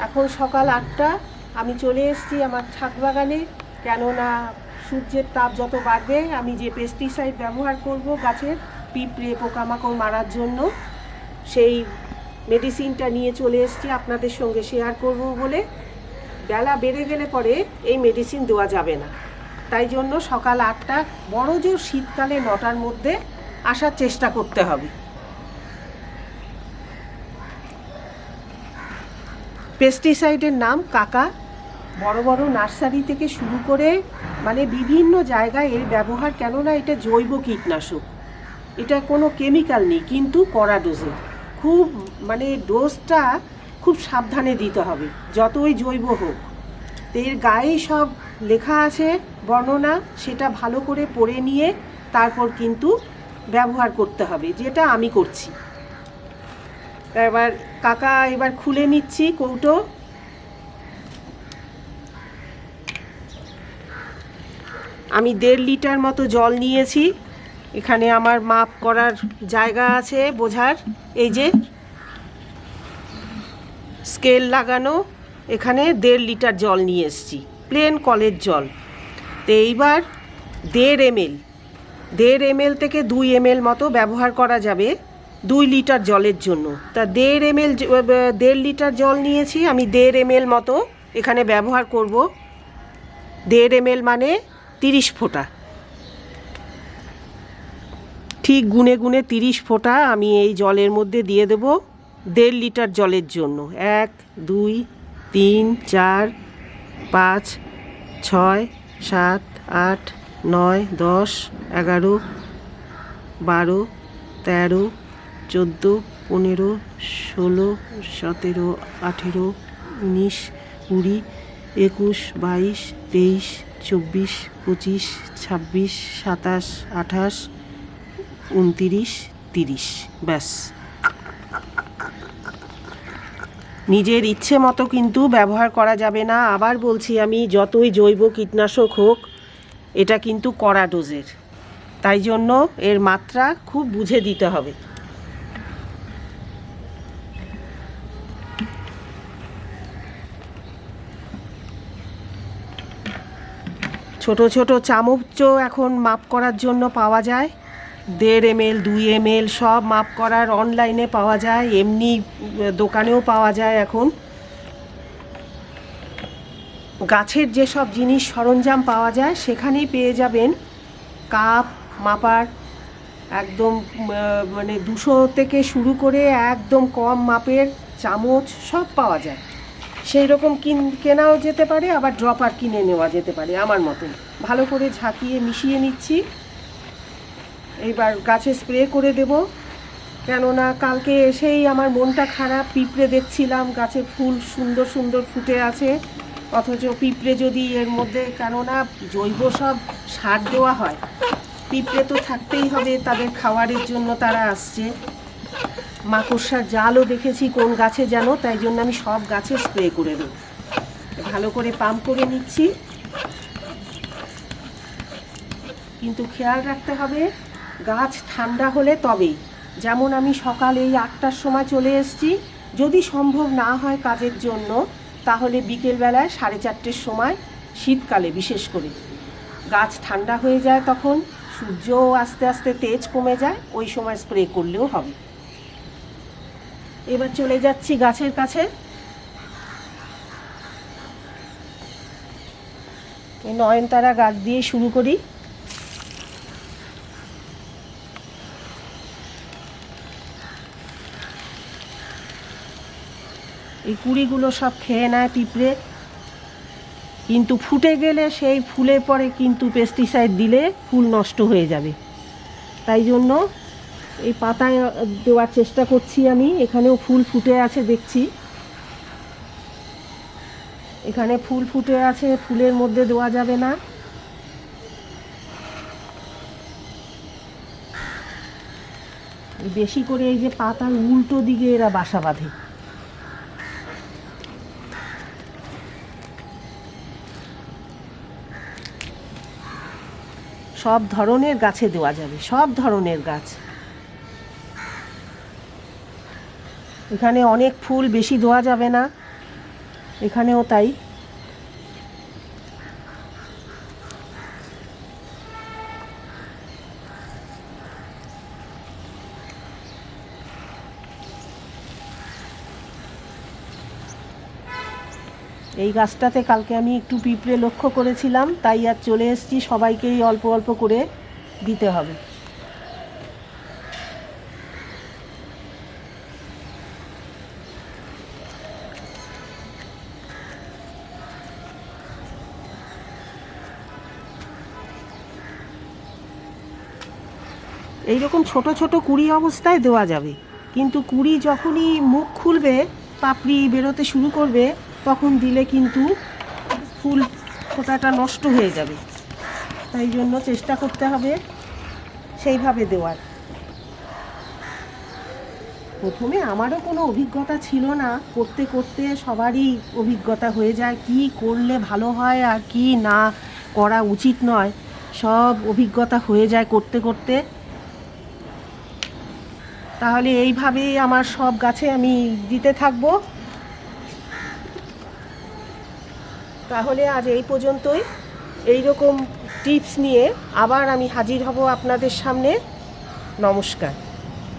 এখন সকাল 8টা। আমি চলে এসেছি আমার ছাদ বাগানে, কেননা সূর্যের তাপ যত বাড়বে আমি যে পেস্টিসাইড ব্যবহার করব গাছের পিঁপড়ে পোকামাকড় মারার জন্য, সেই মেডিসিনটা নিয়ে চলে এসেছি আপনাদের সঙ্গে শেয়ার করব বলে। বেলা বেড়ে গেলে পরে এই মেডিসিন দেওয়া যাবে না, তাই জন্য সকাল 8টা, বড় জোর শীতকালে 9টার মধ্যে আসার চেষ্টা করতে হবে। পেস্টিসাইডের নাম কাকা। বড় বড় নার্সারি থেকে শুরু করে মানে বিভিন্ন জায়গায় এর ব্যবহার, কেননা এটা জৈব কীটনাশক, এটা কোনো কেমিক্যাল নেই, কিন্তু কড়া ডোজে। খুব মানে ডোজটা খুব সাবধানে দিতে হবে, যতই জৈব হোক। তো এর গায়ে সব লেখা আছে বর্ণনা, সেটা ভালো করে পড়ে নিয়ে তারপর কিন্তু ব্যবহার করতে হবে, যেটা আমি করছি। এবার কাকা এবার খুলে নিচ্ছি কৌটো। আমি 1.5 লিটার মতো জল নিয়েছি। এখানে আমার মাপ করার জায়গা আছে বোঝার, এই যে স্কেল লাগানো। এখানে 1.5 লিটার জল নিয়ে এসেছি, প্লেন কলের জল। তো এইবার 1.5 ml থেকে 2 ml মতো ব্যবহার করা যাবে 2 লিটার জলের জন্য। তা 1.5 লিটার জল নিয়েছি আমি, 1.5 ml মতো এখানে ব্যবহার করব। 1.5 ml মানে 30 ফোঁটা, ঠিক গুনে গুনে 30 ফোঁটা আমি এই জলের মধ্যে দিয়ে দেব 1.5 লিটার জলের জন্য। 1 2 3 4 5 6 7 8 9 10 11 12 13 14 15 16 17 18 19 20 21 22 23 24 25 26 27 28 29 30। ব্যাস। নিজের ইচ্ছে মতো কিন্তু ব্যবহার করা যাবে না। আবার বলছি আমি, যতই জৈব কীটনাশক হোক, এটা কিন্তু কড়া ডোজের, তাই জন্য এর মাত্রা খুব বুঝে দিতে হবে। ছোট ছোট চামচও এখন মাপ করার জন্য পাওয়া যায়, 1.5 ml 2 ml সব মাপ করার অনলাইনে পাওয়া যায়, এমনি দোকানেও পাওয়া যায়। এখন গাছের যেসব জিনিস সরঞ্জাম পাওয়া যায় সেখানেই পেয়ে যাবেন কাপ মাপার, একদম মানে 200 থেকে শুরু করে একদম কম মাপের চামচ সব পাওয়া যায়। সেই রকম কেনাও যেতে পারে, আবার ড্রপার কিনে নেওয়া যেতে পারে আমার মতন। ভালো করে ঝাঁকিয়ে মিশিয়ে নিচ্ছি। এইবার গাছে স্প্রে করে দেব, কেননা কালকে এসেই আমার মনটা খারাপ। পিঁপড়ে দেখছিলাম গাছে ফুল সুন্দর সুন্দর ফুটে আছে, অথচ পিঁপড়ে যদি এর মধ্যে, কেননা জৈব সব সার দেওয়া হয়, পিঁপড়ে তো থাকতেই হবে, তাদের খাবারের জন্য তারা আসছে। মাকড়সার জালও দেখেছি কোন গাছে যেন, তাই জন্য আমি সব গাছে স্প্রে করে দেব। ভালো করে পাম্প করে নিচ্ছি, কিন্তু খেয়াল রাখতে হবে গাছ ঠান্ডা হলে তবেই। যেমন আমি সকাল এই 8টার সময় চলে এসেছি, যদি সম্ভব না হয় কাজের জন্য, তাহলে বিকেলবেলায় 4:30-র সময়, শীতকালে বিশেষ করে গাছ ঠান্ডা হয়ে যায়, তখন সূর্যও আস্তে আস্তে তেজ কমে যায়, ওই সময় স্প্রে করলেও হবে। এবার চলে যাচ্ছি গাছের কাছে। এই নয়নতারা গাছ দিয়ে শুরু করি। এই কুড়িগুলো সব খেয়ে নেয় পিঁপড়ে, কিন্তু ফুটে গেলে সেই ফুলের পরে কিন্তু পেস্টিসাইড দিলে ফুল নষ্ট হয়ে যাবে, তাই জন্য এই পাতায় দেওয়ার চেষ্টা করছি আমি। এখানেও ফুল ফুটে আছে দেখছি, এখানে ফুল ফুটে আছে, ফুলের মধ্যে দেওয়া যাবে না। বেশি করে এই যে পাতার উল্টো দিকে এরা বাসা বাঁধে। সব ধরনের গাছে দেওয়া যাবে, সব ধরনের গাছ। এখানে অনেক ফুল, বেশি দেওয়া যাবে না। এখানেও তাই। এই গাছটাতে কালকে আমি একটু পিঁপড়ে লক্ষ্য করেছিলাম, তাই আর চলে এসেছি, সবাইকেই অল্প অল্প করে দিতে হবে। এইরকম ছোট ছোট কুঁড়ি অবস্থায় দেওয়া যাবে, কিন্তু কুঁড়ি যখনই মুখ খুলবে, পাপড়ি বেরোতে শুরু করবে, তখন দিলে কিন্তু ফুল ফোটাটা নষ্ট হয়ে যাবে। তাই জন্য চেষ্টা করতে হবে সেইভাবে দেওয়ার। প্রথমে আমারও কোনো অভিজ্ঞতা ছিল না, করতে করতে সবারই অভিজ্ঞতা হয়ে যায়, কি করলে ভালো হয় আর কি না করা উচিত নয়, সব অভিজ্ঞতা হয়ে যায় করতে করতে। তাহলে এইভাবেই আমার সব গাছে আমি দিতে থাকবো। তাহলে আজ এই পর্যন্তই। এই রকম টিপস নিয়ে আবার আমি হাজির হব আপনাদের সামনে। নমস্কার।